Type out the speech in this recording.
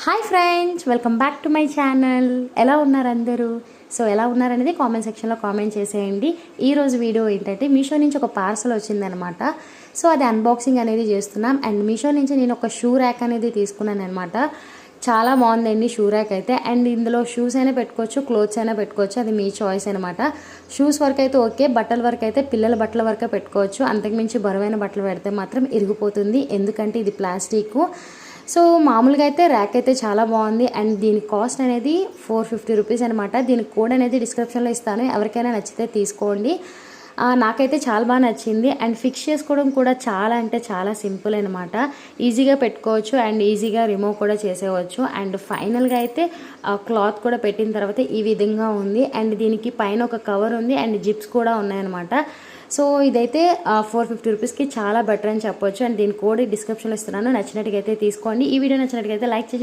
Hi friends, welcome back to my channel. ఎలా ఉన్నారు అందరూ? సో ఎలా ఉన్నారనేది కామెంట్ సెక్షన్లో కామెంట్ చేసేయండి. ఈరోజు వీడియో ఏంటంటే మీషో నుంచి ఒక పార్సల్ వచ్చిందనమాట. సో అది అన్బాక్సింగ్ అనేది చేస్తున్నాం. అండ్ మీషో నుంచి నేను ఒక షూ ర్యాక్ అనేది తీసుకున్నాను అనమాట. చాలా బాగుందండి షూ ర్యాక్ అయితే. అండ్ ఇందులో షూస్ అయినా పెట్టుకోవచ్చు, క్లోత్స్ అయినా పెట్టుకోవచ్చు, అది మీ చాయిస్ అనమాట. షూస్ వరకు అయితే ఓకే, బట్టల వరకు అయితే పిల్లల బట్టల వరకే పెట్టుకోవచ్చు. అంతకుమించి బరువైన బట్టలు పెడితే మాత్రం ఇరిగిపోతుంది, ఎందుకంటే ఇది ప్లాస్టిక్. సో మామూలుగా అయితే ర్యాక్ అయితే చాలా బాగుంది. అండ్ దీని కాస్ట్ అనేది 450 రూపీస్ అనమాట. దీని కోడ్ అనేది డిస్క్రిప్షన్లో ఇస్తాను, ఎవరికైనా నచ్చితే తీసుకోండి. నాకైతే చాలా బాగా నచ్చింది. అండ్ ఫిక్స్ చేసుకోవడం కూడా చాలా అంటే చాలా సింపుల్ అనమాట. ఈజీగా పెట్టుకోవచ్చు అండ్ ఈజీగా రిమూవ్ కూడా చేసేవచ్చు. అండ్ ఫైనల్గా అయితే క్లాత్ కూడా పెట్టిన తర్వాత ఈ విధంగా ఉంది. అండ్ దీనికి పైన ఒక కవర్ ఉంది అండ్ జిప్స్ కూడా ఉన్నాయన్నమాట. సో ఇదైతే 450 రూపీస్కి చాలా బెటర్ అని చెప్పొచ్చు. అండ్ దీని కోడ్ డిస్క్రిప్షన్లో ఇస్తున్నాను, నచ్చినట్టుగా అయితే తీసుకోండి. ఈ వీడియో నచ్చినట్టుగా అయితే లైక్ చేసి